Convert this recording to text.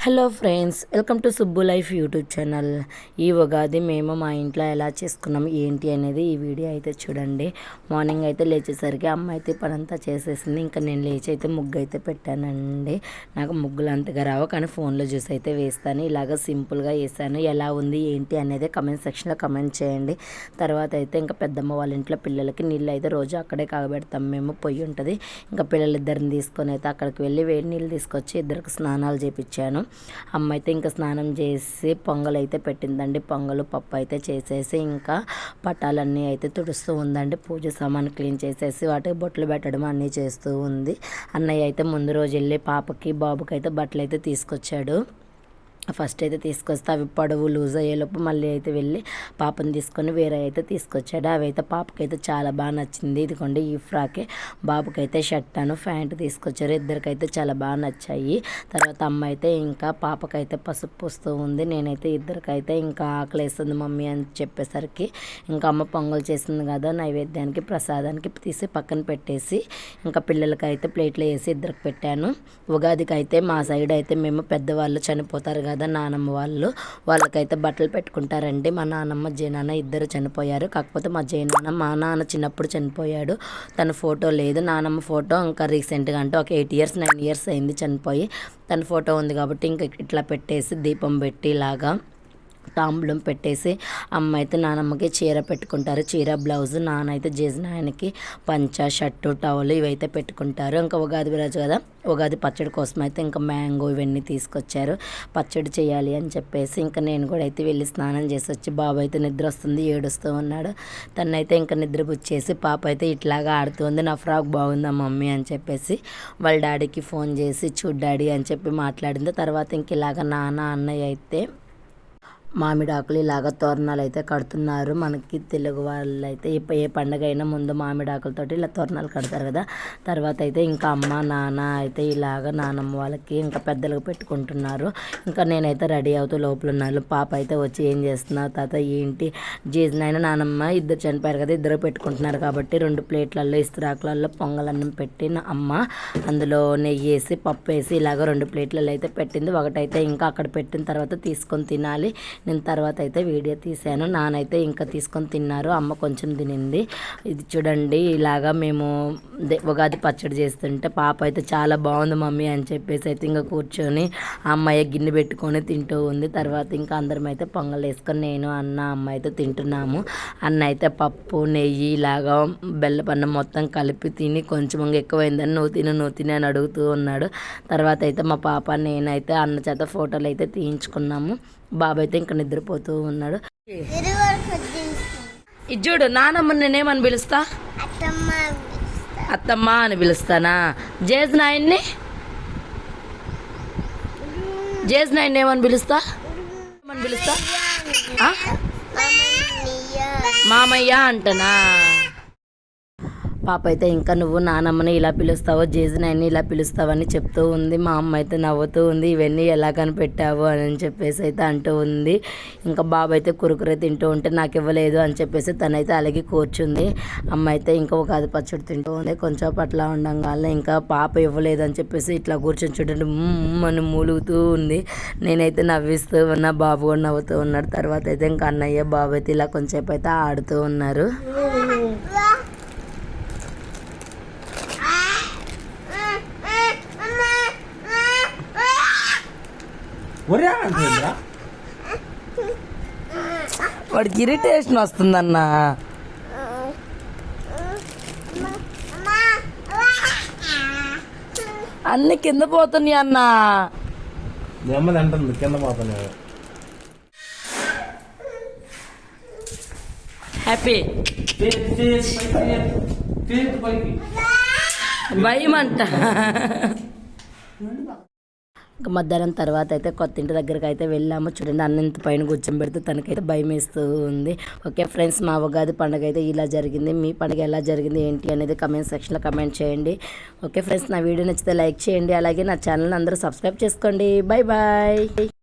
Hello friends, welcome to Subbu life YouTube channel. ఈ ఉగాది మేము మా ఇంట్లో ఎలా చేసుకున్నాం ఏంటి అనేది ఈ వీడియో అయితే చూడండి. మార్నింగ్ అయితే లేచేసరికి అమ్మ అయితే పనంతా చేసేసింది. ఇంకా నేను లేచి అయితే ముగ్గు అయితే పెట్టానండి. నాకు ముగ్గులు అంతగా రావు, కానీ ఫోన్లో చూసి అయితే వేస్తాను. ఇలాగ సింపుల్గా వేసాను. ఎలా ఉంది ఏంటి అనేది కమెంట్ సెక్షన్లో కమెంట్ చేయండి. తర్వాత అయితే ఇంకా పెద్దమ్మ వాళ్ళ ఇంట్లో పిల్లలకి నీళ్ళు అయితే రోజు అక్కడే కాగబెడతాం మేము. పొయ్యి ఉంటుంది. ఇంకా పిల్లలిద్దరిని తీసుకొని అయితే అక్కడికి వెళ్ళి వేడి నీళ్ళు తీసుకొచ్చి ఇద్దరికి స్నానాలు చేయించాను. అమ్మ అయితే ఇంకా స్నానం చేసి పొంగల్ అయితే పెట్టిందండి. పొంగలు పప్పు అయితే చేసేసి ఇంకా పట్టాలన్నీ అయితే తుడుస్తూ ఉందండి. పూజ సామాన్ క్లీన్ చేసేసి వాటికి బొట్లు పెట్టడం అన్నీ చేస్తూ ఉంది. అన్నయ్య అయితే ముందు రోజు వెళ్ళి పాపకి బాబుకి అయితే బట్టలు అయితే తీసుకొచ్చాడు. ఫస్ట్ అయితే తీసుకొస్తే అవి పొడవు లూజ్ అయ్యేలోపు మళ్ళీ అయితే వెళ్ళి పాపని తీసుకొని వేరే అయితే తీసుకొచ్చాడు. అవి అయితే పాపకైతే చాలా బాగా నచ్చింది. ఇదిగోండి ఈ ఫ్రాకే. బాబుకైతే షర్ట్ అను ప్యాంట్ తీసుకొచ్చారు. ఇద్దరికైతే చాలా బాగా నచ్చాయి. తర్వాత అమ్మ అయితే ఇంకా పాపకైతే పసుపు పూస్తూ ఉంది. నేనైతే ఇద్దరికైతే ఇంకా ఆకలి వేస్తుంది మమ్మీ అని చెప్పేసరికి ఇంకా అమ్మ పొంగల్ చేసింది కదా, నైవేద్యానికి ప్రసాదానికి తీసి పక్కన పెట్టేసి ఇంకా పిల్లలకైతే ప్లేట్లో వేసి ఇద్దరికి పెట్టాను. ఉగాదికి అయితే మా సైడ్ అయితే మేము పెద్దవాళ్ళు చనిపోతారు కదా, నానమ్మ వాళ్ళకైతే బట్టలు పెట్టుకుంటారండి. మా నానమ్మ జయనాన్న ఇద్దరు చనిపోయారు. కాకపోతే మా జయనాన్న మా నాన్న చిన్నప్పుడు చనిపోయాడు. తన ఫోటో లేదు. నానమ్మ ఫోటో ఇంకా రీసెంట్గా అంటే ఒక 8 years 9 years అయింది చనిపోయి. తన ఫోటో ఉంది కాబట్టి ఇంకా ఇట్లా పెట్టేసి దీపం పెట్టి ఇలాగా తాంబూలం పెట్టేసి అమ్మ అయితే నానమ్మకి చీర పెట్టుకుంటారు. చీర బ్లౌజ్, నాన్న అయితే జేజనాయనకి పంచ షర్టు టవల్ ఇవైతే పెట్టుకుంటారు. ఇంకా ఉగాది రోజు కదా, ఉగాది పచ్చడి కోసం అయితే ఇంకా మ్యాంగో ఇవన్నీ తీసుకొచ్చారు. పచ్చడి చేయాలి అని చెప్పేసి ఇంకా నేను కూడా అయితే వెళ్ళి స్నానం చేసి వచ్చి బాబు అయితే నిద్ర వస్తుంది, ఏడుస్తూ ఉన్నాడు. తనైతే ఇంకా నిద్రపుచ్చేసి పాప అయితే ఇట్లాగా ఆడుతుంది. నా ఫ్రాక్ బాగుందా మమ్మీ అని చెప్పేసి వాళ్ళ డాడీకి ఫోన్ చేసి చూడు డాడీ అని చెప్పి మాట్లాడింది. తర్వాత ఇంక ఇలాగ నాన్న అన్నయ్య అయితే మామిడాకులు ఇలాగ తోరణాలు అయితే కడుతున్నారు. మనకి తెలుగు వాళ్ళు అయితే ఏ పండుగ అయినా ముందు మామిడాకులతోటి ఇలా తోరణాలు కడతారు కదా. తర్వాత అయితే ఇంకా అమ్మ నాన్న అయితే ఇలాగ నానమ్మ వాళ్ళకి ఇంకా పెద్దలకు పెట్టుకుంటున్నారు. ఇంకా నేనైతే రెడీ అవుతూ లోపల ఉన్నాను. పాప అయితే వచ్చి ఏం చేస్తున్నారు తాత ఏంటి, జేజనైనా నానమ్మ ఇద్దరు చనిపోయారు కదా, ఇద్దరు పెట్టుకుంటున్నారు కాబట్టి 2 ప్లేట్లలో ఇస్త్రాకులలో పొంగలన్నం పెట్టి అమ్మ అందులో నెయ్యి వేసి పప్పు వేసి ఇలాగ 2 ప్లేట్లలో అయితే పెట్టింది. ఒకటైతే ఇంకా అక్కడ పెట్టిన తర్వాత తీసుకొని తినాలి. నేను తర్వాత అయితే వీడియో తీశాను. నానైతే ఇంకా తీసుకొని తిన్నారు. అమ్మ కొంచెం తినింది. ఇది చూడండి, ఇలాగా మేము ఉగాది పచ్చడి చేస్తుంటే పాప అయితే చాలా బాగుంది మమ్మీ అని చెప్పేసి అయితే ఇంకా కూర్చొని అమ్మాయి గిన్నె పెట్టుకొని తింటూ ఉంది. తర్వాత ఇంకా అందరం అయితే పొంగల్ వేసుకొని నేను అన్న అమ్మ అయితే తింటున్నాము. అన్న అయితే పప్పు నెయ్యి ఇలాగా బెల్లపన్నం మొత్తం కలిపి తిని కొంచెం ఎక్కువైందని నువ్వు తిని అని అడుగుతూ ఉన్నాడు. తర్వాత అయితే మా పాప నేనైతే అన్న చేత ఫోటోలు అయితే తీయించుకున్నాము. బాబు అయితే ఇంకా నిద్రపోతూ ఉన్నాడు. ఇది చూడు, నానమ్మ నేనేమని పిలుస్తా, అత్తమ్మ అని పిలుస్తానా. జేజనాయన్ని ఏమని పిలుస్తా, మామయ్య అంటనా. పాప అయితే ఇంకా నువ్వు నానమ్మని ఇలా పిలుస్తావో జేజనాయన్ని ఇలా పిలుస్తావని చెప్తూ ఉంది. మా అమ్మ అయితే నవ్వుతూ ఉంది. ఇవన్నీ ఎలా కనిపెట్టావు అని చెప్పేసి అయితే అంటూ ఉంది. ఇంకా బాబు అయితే కురుకురే తింటూ ఉంటే నాకు ఇవ్వలేదు అని చెప్పేసి తనైతే అలాగే కూర్చుంది. అమ్మ అయితే ఇంకా ఉగాది పచ్చడి తింటూ ఉంది. కొంచెం అట్లా ఉండగానే ఇంకా పాప ఇవ్వలేదు అని చెప్పేసి ఇట్లా కూర్చొని చూడండి అని మూలుగుతూ ఉంది. నేనైతే నవ్విస్తూ ఉన్నా, బాబు కూడా నవ్వుతూ ఉన్నాడు. తర్వాత అయితే ఇంకా అన్నయ్య బాబు అయితే ఇలా కొంచెంసేపు అయితే ఆడుతూ ఉన్నారు. వాడికి ఇరిటేషన్ వస్తుందన్న. అన్ని కింద పోతున్నాయి అన్న. కింద పోతున్నాయి. హ్యాపీ భయం అంట. ఇంకా మధ్యాహ్నం తర్వాత అయితే కొత్త ఇంటి దగ్గరికి అయితే వెళ్ళాము. చూడండి అన్నంత పైన కూర్చోబెడుతూ తనకైతే భయం వేస్తూ ఉంది. ఓకే ఫ్రెండ్స్, మా ఉగాది పండుగ అయితే ఇలా జరిగింది. మీ పండుగ ఎలా జరిగింది ఏంటి అనేది కమెంట్ సెక్షన్లో కమెంట్ చేయండి. ఓకే ఫ్రెండ్స్, నా వీడియో నచ్చితే లైక్ చేయండి. అలాగే నా ఛానల్ అందరూ సబ్స్క్రైబ్ చేసుకోండి. Bye bye.